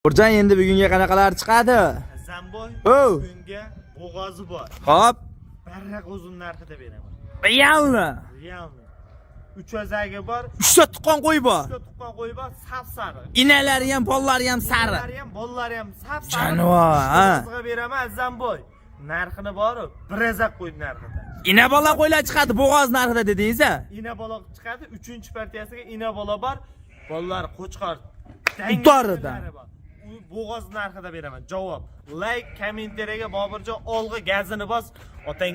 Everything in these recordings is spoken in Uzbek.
Burjan endi bugunga qanaqalar chiqadi? Zamboy O. bugunga bo'g'ozi bor. Hop. Barra o'zim narxida beraman. Realmi? Realmi. 3 o'zagi bor. 3 ta tuqqan qo'y bor. 3 ta tuqqan qo'y bor, sap-sariq. Inalari ham, bollari ham sariq. Inalari ham, bollari ham sap-sariq. Jonivor, ha. Sizga beraman Zamboy. Narxini borib, birazaq qo'y narxida. Ina bola qo'ylar chiqadi bo'g'oz narxida dedingiz-a? Ina bola chiqadi, 3-partiyasiga ina bola bor. Bolalar qo'chqor. Utoridan. Bo'g'oz narxida beraman. Javob. Like, kommentariyaga Boburjon olg'i gazini bos. Otang.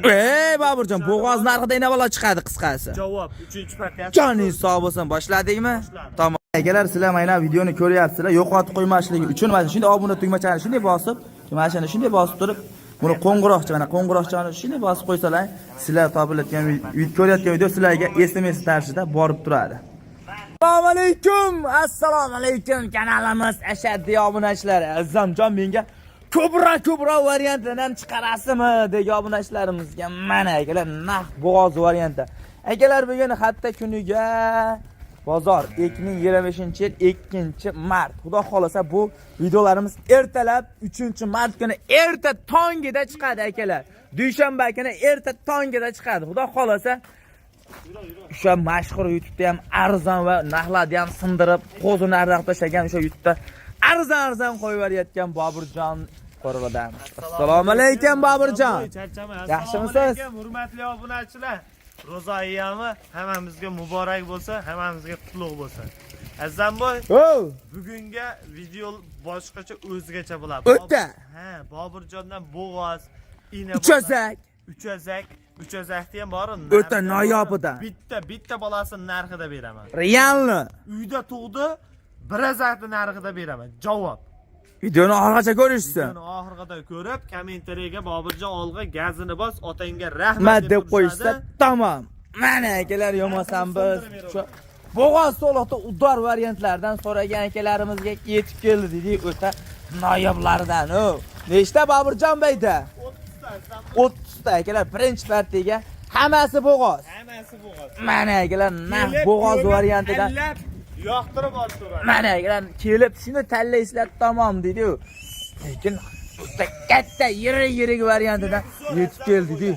Boburjon, bo'g'oz narxida ina bola chiqadi qisqasi. Javob 3-partiyasi. Joningiz sog' bo'lsin, boshladingmi? Tamom. Akalar, sizlar mana videoni ko'ryapsizlar. Yo'qotib qo'ymaslik uchun mana shunday obuna tugmachani shunday bosib, mana shuni shunday bosib turib, buni qo'ng'iroqcha, mana qo'ng'iroqchani shunday bosib qo'ysalar, sizlar topilayotgan ko'rayotgan video sizlarga SMS tarzida borib turadi. Assalomu alaykum kanalimiz ashaddiy obunachilar. Azamjon menga ko'proq variantlardan chiqarasizmi degan obunachilarimizga mana akalar naq bo'g'oz varianti. Akalar bugun hatta kuniga bozor 2025-yil 2-mart. Xudo xolasa bu videolarimiz ertalab 3-mart kuni erta tongida chiqadi akalar. Dushanba kuni erta tongida chiqadi. Xudo xolasa o'sha mashhur YouTube'da ham arzon va narxlarni ham sindirib, qo'zini ardoq tashlagan o'sha YouTube'da arzon qo'yib berayotgan Boburjon qo'rg'idan. Assalomu alaykum Boburjon. Yaxshimisiz? Hurmatli obunachilar. Ro'za ayyami hammamizga muborak bo'lsa, hammamizga qutlug' bo'lsin. Azamboy, bugunga video boshqacha o'zgacha bo'ladi. O'ta. Ha, Boburjondan bo'g'oz, ina Uch o'zak. 3 o'zakni ham bor. O'ta noyobidan. Bitta bolasini narxida beraman. Realmi? Uyda tug'di, bir o'zakni narxida beraman. Javob. Videoni oxirigacha ko'rishsin. Videoni oxiriga ko'rib, kommentariyaga Boburjon olg'i gazini bos, otangga rahmat deb qo'yishsa tamom. Mana akalar yo'masan biz shu bo'g'oz to'liqda udor variantlardan so'ragan akalarimizga yetib keldi dedik, o'ta noyoblaridan. Nechta Boburjon bayda? 30 ta akalar birinchi partiyaga hammasi bo'g'oz. Mana akalar naq bo'g'oz variantidan yoqtirib olib mana akalar kelib shuni tanlaysizlar tamom dedi-ku. Lekin o'ta katta yirik variantidan yetib keldi-ku.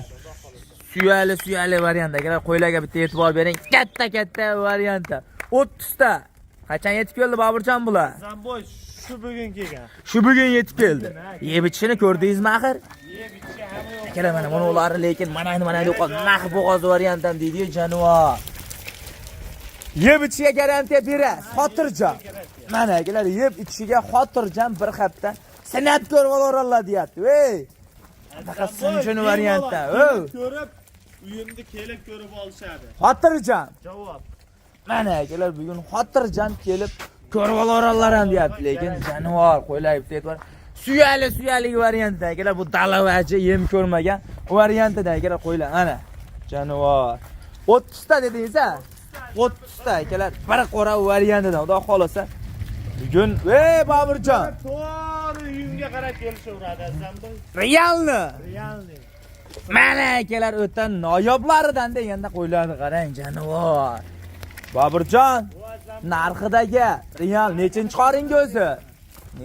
Suyali variant akalar, qo'ylarga bitta e'tibor bering. Katta variantda 30 ta. Qachon yetib keldi Boburjon bular? Zamboy shu bugun kelgan. Shu bugun yetib keldi. Yeb ichishini ko'rdingizmi axir? Akalar mana ular lekin mana yo'qol naq bo'g'oz variantdan deydi-yu jonivor. Yeb ichiga garantiya berasiz, xotirjam. Mana akalar yeb ichishiga xotirjam bir hafta sinab ko'rib olaveradilar deyapti. Shuni variantda. Ko'rib, uyimni kelib ko'rib olishadi. Xotirjam. Javob. Mana akalar bugun xotirjam kelib ko'rib olaveradilar ham deyapti, lekin jonivor qo'ylar bitta e'tibor. Suyali variantda akalar, bu dalavachi yem ko'rmagan variantida akalar qo'ylar. Ana jonivor. 30 ta dedingiz-a? 30 ta akalar, bir qora variantida. Xudo xolasa bugun Boburjon to'g'ri uyimga qarab kelishaveradi Zamboy. Realmi? Realni. Mana akalar o'ta noyoblaridan deganda qo'ylarni qarang jonivor. Boburjon narxidagi real nechinchi qoringa o'zi?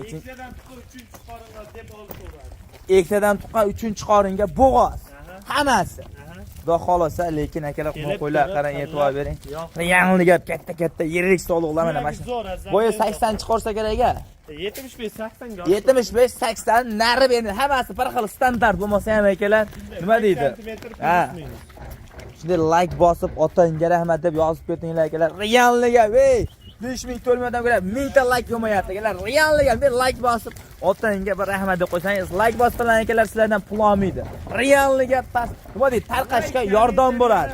Eksadan tuqqan 3-chi qoringa deb olib Eksadan tuqqan 3-chi qoringa bo'g'oz. Hammasi. Xudo xolasa, lekin akalar qo'ylar qarang, e'tibor bering. Realniga katta yirik sog'liqlar mana shu. Bo'yi 80 chiqarsa kerak-a? 75-80 ga. 75-80 nari endi hammasi bir xil standart bo'lmasa ham akalar, nima deydi? Ha. Shunday like bosib, otangga rahmat deb yozib ketinglar akalar. Realniga 5000 to'lmadan ko'ra 1000 ta like yo'mayapti akalar. Realniga bir like bosib, otangga bir rahmat deb qo'ysangiz, like bosganlar akalar sizlardan pul olmaydi. Realniga nima deydi, tarqashga yordam bo'ladi.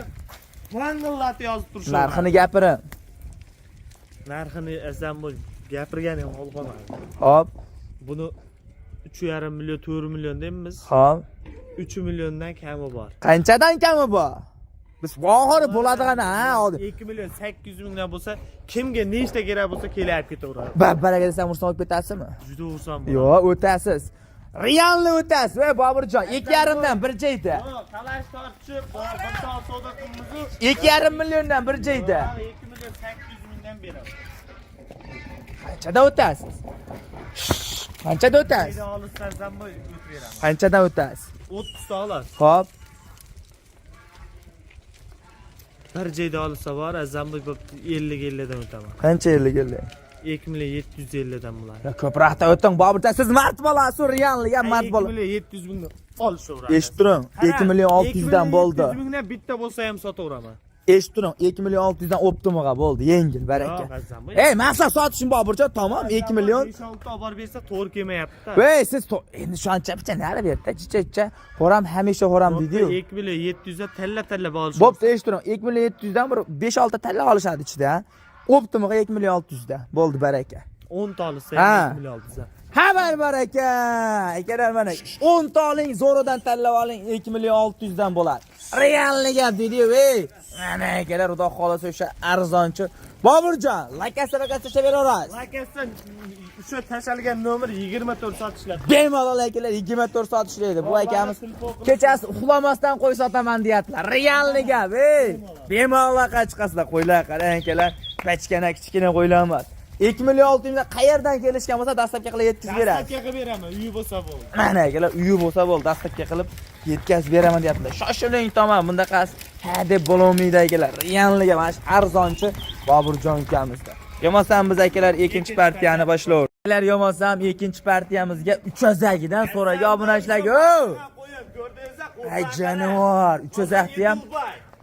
Vangillatni yozib turishadi. Narxini gapiring. Narxini Zamboy gapirganim olqolmadi. Hop. Buni 3,5 million, 4 million deymiz. Hop. 3 milliondan kami bor. Qanchadan kami bor? Biz oxiri bo'ladigan ha, 2 million 800 mingdan bo'lsa, kimga nechta kerak bo'lsa kelib ketaveradi. Barbaraga desam ursam olib ketasizmi? Juda ursam. Yo'q, o'tasiz. Realni o'tasiz. Boburjon 2,5 dan bir joyda. Yo'q, talash tortishib, bir soat savdo qilamiz. 2,5 milliondan bir joyda. 2 million 800 mingdan beramiz. Qanchada o'tasiz? Qanchada o'tasiz? Jayda olsa Azamboy o'tib beraman. Qanchadan o'tasiz? 30 ta olasiz. Xo'p. Bir jayda olsa bor, Azamboy 50 dan o'taman. Qancha yillik yillik? 2.750 dan bo'ladi. Ko'proqda o'ting Boburjon, siz mard bolasiz, realliga mard bola. 2.700 mingdan olishaveradi. Eshitib turing, 2.600 dan bo'ldi. 2.700 mingdan bitta bo'lsa ham sotaveraman. Eshitib turing, 2.600 dan optimiga bo'ldi, yengil, baraka. Ey, maqsad sotishim Boburjon, tamom, 2 million. 5-6 ta olib borib bersa, to'g'ri kelmayapti-da. Voy, siz endi shuncha bicha nari berdi, chicha. Xo'ram hamisha xo'ram dedi-yu. 2.700 ga talla olish. Bo'pti, eshitib turing, 2.700 dan bir 5-6 ta talla olishadi ichida. Optimiga 2.600 da. Bo'ldi, baraka. 10 ta olsa Ha. 2.600 ga. Xabar bor aka. Akalar mana 10 ta oling, zo'ridan tanlab oling, 2.600 dan bo'ladi. Realni gap dedi-yu, ey. Mana akalar, xudo xolasa o'sha arzonchi Boburjon, lakasini tashlab beraverasiz. Lakasdan o'sha tashalgan nomer 24 soat ishlaydi. Bemalol akalar 24 soat ishlaydi. Bu akamiz kechasi uxlamasdan qo'y sotaman deyaptilar. Realni gap, ey. Bemalol chiqasizlar, qo'ylar qarang akalar. Kichkina qo'ylar emas. 2.600 ming qayerdan kelishgan bo'lsa dastlabki qilib yetkazib beradi. Dastlabki qilib beraman, uyi bo'lsa bo'ldi. Mana akalar, uyi bo'lsa bo'ldi, dastlabki qilib yetkazib beraman deyaptilar. Shoshiling tamom, bundaqasi ha deb bo'lmaydi akalar. Realniga mana shu arzonchi Boburjon ukamizda. Yo'masam biz akalar ikkinchi partiyani boshlaymiz. Akalar yo'masam ikkinchi partiyamizga 300zagidan so'raga obunachilarga. Ay jonivor, 300zakni ham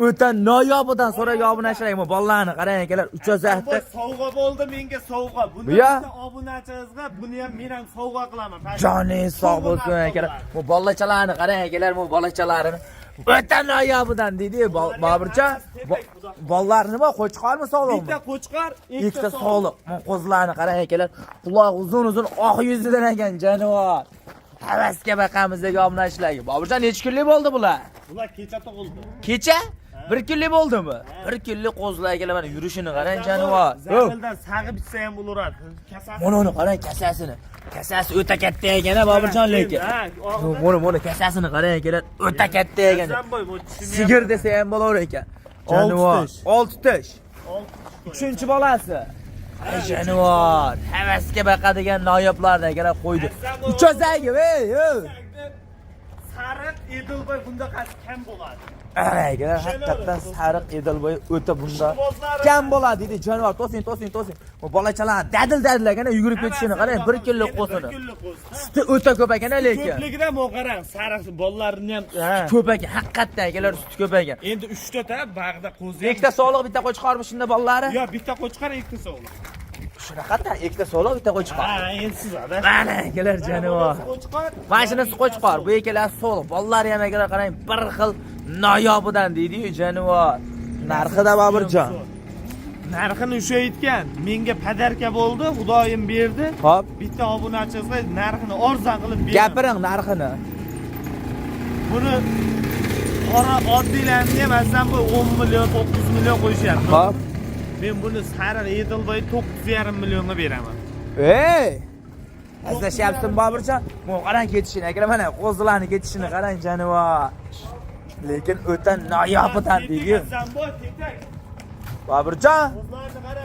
o'ta noyobidan so'raga obunachilarga, bolalarni qarang akalar, 300zakni. Sovg'a bo'ldi menga sovg'a. Buni obunachingizga buni ham men ham sovg'a qilaman. Joningiz sog' bo'lsin akalar. Bu bolachalarni qarang akalar, bu bolachalarini o'ta noyobidan dedi-yu Boburjon. Bolalar nima, qo'chqormi sog'liqmi? Bitta qo'chqor, ikkita sog'liq. Bu qo'zlarni qarang akalar, quloq uzun oq yuzidan ekan jonivor. Havasga baqamiz degan obunachilarga. Boburjon necha kunlik bo'ldi bular? Bular kecha tug'ildi. Kecha? 1 kunlik bo'ldimi? 1 kunlik qo'zlar akalar, mana yurishini qarang jonivor. Zarildan sag'ib ichsa ham bo'laveradi. Kasasi. Mana qarang kasasini. Kasasi o'ta katta ekan, Boburjon lekin. Mana kasasini qarang akalar, o'ta katta ekan. Sigir desa ham bo'lar ekan. Jonivor, 6 tish. 3-chi bolasi. Jonivor, havasga baqadigan noyoblardan akalar qo'ydi. 300zagi, ey. Sariq Edilboy bundaqa kam bo'ladi. Akalar, haqiqatan sariq Edilboy o'ta bunda kam bo'ladi dedi jonivor. To'sin. Bu bolachalar dadil ekan, yugurib ketishini qarang, 1 kunlik qo'sini. Suti o'ta ko'p ekan lekin. Ko'pligidan mo qarang, sariq bolalarni ham ko'p ekan, haqiqatan akalar suti ko'p ekan. Endi 3 ta bag'da qo'zi. Ikkita sog'liq, bitta qo'chqormi shunda bolalari? Yo'q, bitta qo'chqor, ikkita sog'liq. Shunaqa-da, ikkita sog'liq, bitta qo'chqor. Ha, endi sizlarda. Mana akalar jonivor. Qo'chqor. Mashinasi qo'chqor, bu ikkalasi sog'liq. Bolalari ham akalar qarang, bir xil noyobidan deydi-yu jonivor. Narxida Boburjon. Narxini o'sha aytgan. Menga padarka bo'ldi, Xudoyim berdi. Xo'p, Bitta obunachingizga narxini arzon qilib beraman. gapiring narxini. Buni qora oddiylarni ham azam bu 10 million, 9 million qo'yishyapti. Xo'p. Men buni sariq Edilboy 9.5 millionga beraman. Ey! Azashyapsan Boburjon. Bu qarang ketishini, akalar mana qo'zlarni ketishini qarang jonivor. Lekin o'ta noyobidan deydi. Boburjon,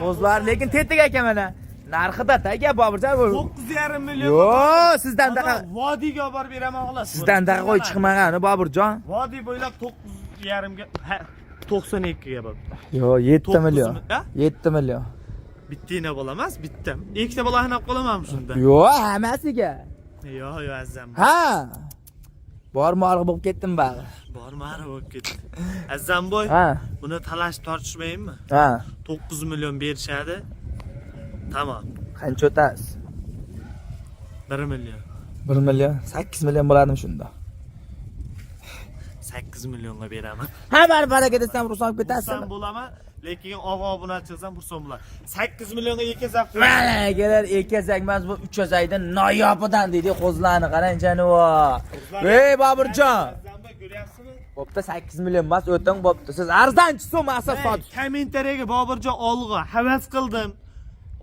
qo'zlar lekin tetik ekan mana. Narxida taga Boburjon. 9.5 million. Yo'q, sizdan daqa Vodiyga olib beraman xolos. sizdan daqa qo'y chiqmagan Boburjon. Vodiy bo'ylab 9.5 ga 92 ga bo'ldi. Yo'q, 7 million. 9 ha? 7 million. Bittagina bola emas, bitta. Ikkita bola ham qolamanmi shunda? Yo'q, hammasiga. Yo'q, azam. Ha. Bormog'i bo'lib ketdim bari. Bormari bo'lib ketdi. Azamboy, Ha. buni talash tortishmaymi? Ha. 9 million berishadi. Tamam. Qancha o'tasiz? 1 million. 1 million, 8 million bo'ladimi shunda? 8 millionga beraman. Ha, baraka desam ruxsat ketasiz. Xursand bo'laman, lekin obunachingizdan xursand bo'lar. 8 millionga yetkazib Mana kelar ikkazak emas, bu 300zakdan noyobidan deydi qo'zlarni qarang jonivor. Ey Boburjon. Azamboy ko'ryapsizmi? Bo'pti 8 million emas, o'ting bo'pti. Siz arzonchi so'm asab sotish. Kommentariyaga Boburjon olg'a havas qildim.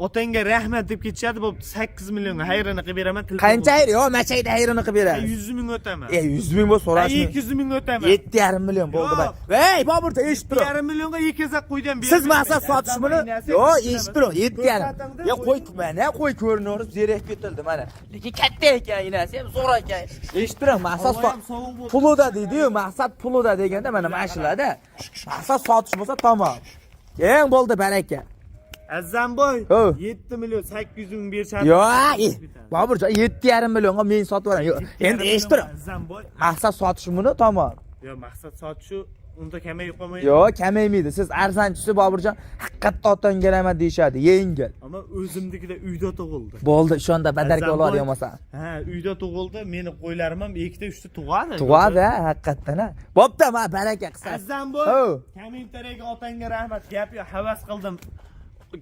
Otangga rahmat deb ketishadi, bo'pti 8 millionga hayrini qilib beraman. Qancha hayr? Yo, machayda hayrini qilib beradi. 100 ming o'taman. 100 ming bo'lsa so'rashmi? 200 ming o'taman. 7,5 million bo'ldi bay. Ey, Boburjon, eshitib tur. 1,5 millionga yekazak qo'ydan berdim. Siz maqsad sotish buni? Yo, eshitib tur. 7,5. Yo, qo'y, mana qo'y ko'rinib, zerek ketildi mana. Lekin katta ekan, inasi ham zo'r ekan. Eshitib tur, maqsad pulida deydi-yu, maqsad pulida deganda mana mashilada. Maqsad sotish bo'lsa tamom. Keng bo'ldi baraka. Azamboy 7 million 800 ming berishadi. Yo, Boburjon 7,5 millionga men sotib beraman. Yo, endi eshitib tur. Azamboy. Maqsad sotish buni tamom. Yo, maqsad sotish unda kamayib qolmaydi. Yo, kamaymaydi. Siz arzonchisi Boburjon haqiqatda otang kelaman deyshadi, yengil. Ammo o'zimnikida uyda tug'ildi. Bo'ldi, o'shanda badarga oladi yo'masan. Ha, uyda tug'ildi. Meni qo'ylarim ham 2 ta 3 ta tug'adi. Tug'adi, haqiqatdan. Bo'pti, ma baraka qilsan. Azamboy. Kommentariyaga otangga rahmat. Gap yo, havas qildim.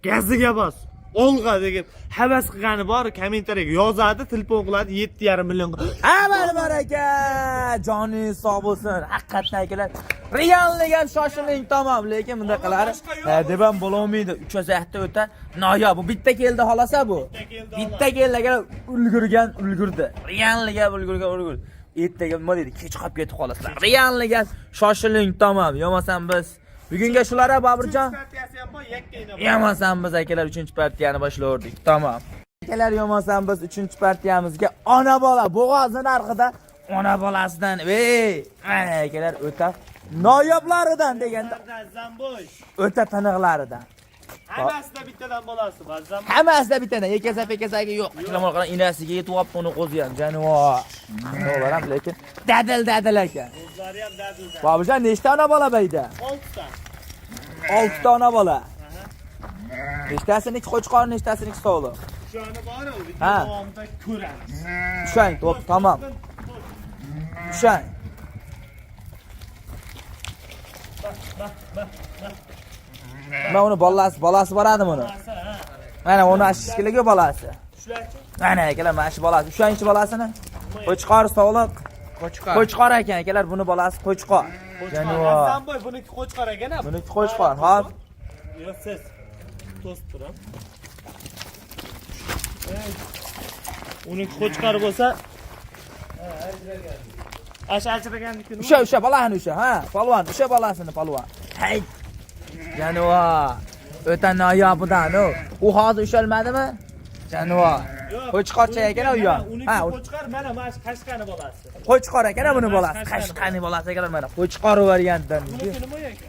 Gaziga bos. Olg'a deb havas qilgani bor, kommentariyaga yozadi, telefon qiladi 7,5 millionga. Amal baraka! Joningiz sog' bo'lsin. Haqiqatdan akalar, realliga shoshiling tamom, lekin bunda qiladi. Deb ham bo'lmaydi. 3 oyda o'ta. Noyob, bu bitta keldi xolasa bu. Bitta keldi akalar, ulgurdi. Realliga ulgurdi. Ertaga nima deydi? Kech qolib ketib qolasizlar. Realliga shoshiling tamom. Yo'masam biz bugunga shular Boburjon. Yo'masam biz akalar 3-partiyani boshladik. Tamom. Akalar yo'masam biz 3-partiyamizga ona bola bo'g'ozni narxida ona bolasidan mana akalar o'ta noyoblaridan deganda o'ta taniqlaridan. Hammasida bittadan bolasi bor. Hammasida bittadan. Ekasa-pekasaga yo'q. Qilmoq qilgan inasiga yetyapti uni qo'zi ham. Janivor. Nima ham lekin dadil ekan. O'zlari ham dadil. Boburjon nechta ona bola bayda? 6 ta. 6 ta ona bola. Nechtasiniki qo'chqor, nechtasiniki sog'liq. Shuni bor-ku, video davomida ko'ramiz. Tushang, to'p, tamom. Tushang. Mana uni bolasi boradimi uni? Mana uni ashishkiga bolasi. Shularchi? Mana akalar, mana shu bolasi. Ushanchi bolasini? Qo'chqor sog'liq. Qo'chqor ekan akalar, buni bolasi qo'chqor. Janivor. Azamboy buniki qo'chqor ekan-a? Buniki qo'chqor, hop. Yo, siz to'sib turing. Uniki qo'chqor bo'lsa, ajraganlikni. O'sha bolani o'sha, ha, polvon, o'sha bolasini polvon. Hay. Janivor. O'ta noyobidan u hozir ushalmadimi? Janivor. Qo'chqorcha ekan u yo'q. Ha, qo'chqor mana shu qashqani bolasi. Qo'chqor ekan buni bolasi. Qashqani bolasi ekan mana. Qo'chqor variantdan. Uniki nima ekan?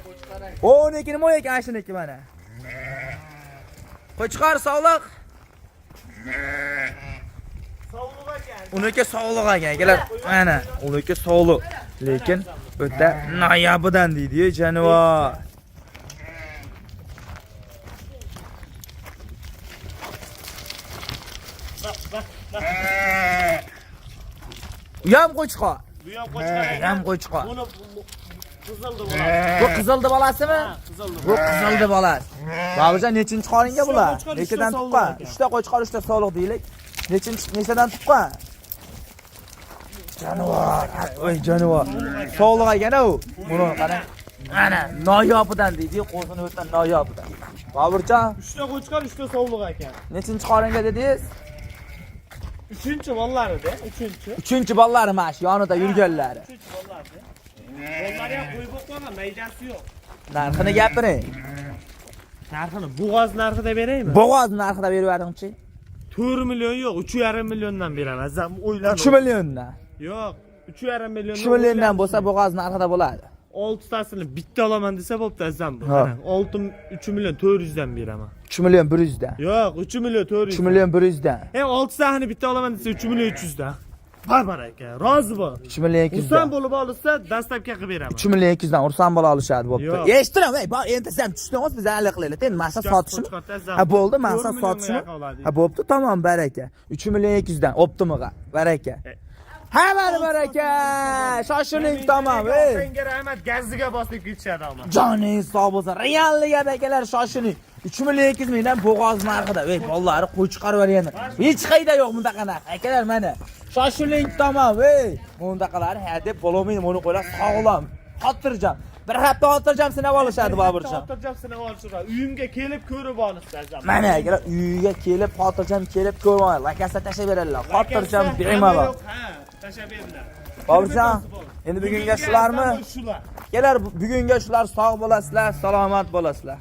Uniki nima ekan ashniki mana. Qo'chqor sog'liq. Sog'liq ekan. Uniki sog'liq ekan akalar. Mana, uniki sog'liq. Lekin o'ta noyobidan deydi-yu Janivor. Bu ham qo'chqor. Bu ham qo'chqor. Ham qo'chqor. Buni qizildi bolasi. Bu qizildi bolasimi? Qizildi. Bu qizildi bolasi. Boburjon nechinchi qoringa bular? Qo'chqor, Nechadan uchta tuqqan? sog'liq ekan. 3 ta qo'chqor, 3 ta sog'liq deylik. Nechadan tuqqan? Janivor. Voy janivor. Sog'liq ekan u. Buni qarang. Mana noyobidan deydi, qo'zini o'tdan noyobidan. Boburjon, 3 ta qo'chqor, 3 ta sog'liq ekan. nechinchi qoringa dedingiz? 3-chi bollarida, 3-chi. 3-chi bollari mana shu yonida yurganlari. 3-chi bollarida. Bollari ham qo'yib qo'ygan, maydasi yo'q. Narxini gapiring. Narxini bo'g'oz narxida beraymi? Bo'g'oz narxida berib yuboringchi. 4 million yo'q, 3,5 milliondan beraman. Azam o'ylanib. 3 milliondan. Yo'q, 3,5 million. 3 milliondan bo'lsa bo'g'oz narxida bo'ladi. 6 tasini bitta olaman desa bo'pti azam bu. Ha. 3 million 400 dan beraman. 3 million 100 dan. Yo'q, 3 million 400. 3 million 100 dan. 6 tasini bitta olaman desa 3 million 300 dan. Barbar aka, rozi bo'l. 3 million 200 Xursand dan. bo'lib olsa, dastlabki qilib beraman. 3 million 200 dan ursan bo'la olishadi bo'pti. Yo'q. Eshitdim, ey, endi siz ham tushdingiz, biz hali qilaylik. Endi maqsad sotishmi? Ha, bo'ldi, maqsad sotishmi? Ha, bo'pti, tamom, baraka. 3 million 200 dan, optimiga. Baraka. Hamma baraka. Shoshiling tamom, ey. Senga rahmat, gaziga bosib ketishadi ama. Joningiz sog' bo'lsin. Realliga akalar shoshiling. 3 million 200 mingdan bo'g'oz narxida. Ey, bollari qo'chqor variantda. Hech qayda yo'q bundaqa narx. Akalar mana. Shoshiling tamom, ey. Bundaqalari ha deb bo'lmaydi, buni qo'ylar sog'lom, xotirjam. Bir hafta xotirjam sinab olishadi Boburjon. Xotirjam sinab olishadi. Uyimga kelib ko'rib olishdi Azam. Mana akalar uyiga kelib, xotirjam kelib ko'rib oladi. Lakasda tashab beradilar. Xotirjam bemalol. Ha, tashab berdilar. Boburjon, endi bugunga shularmi? Shular. Kelar bugunga shular sog' bo'lasizlar, salomat bo'lasizlar.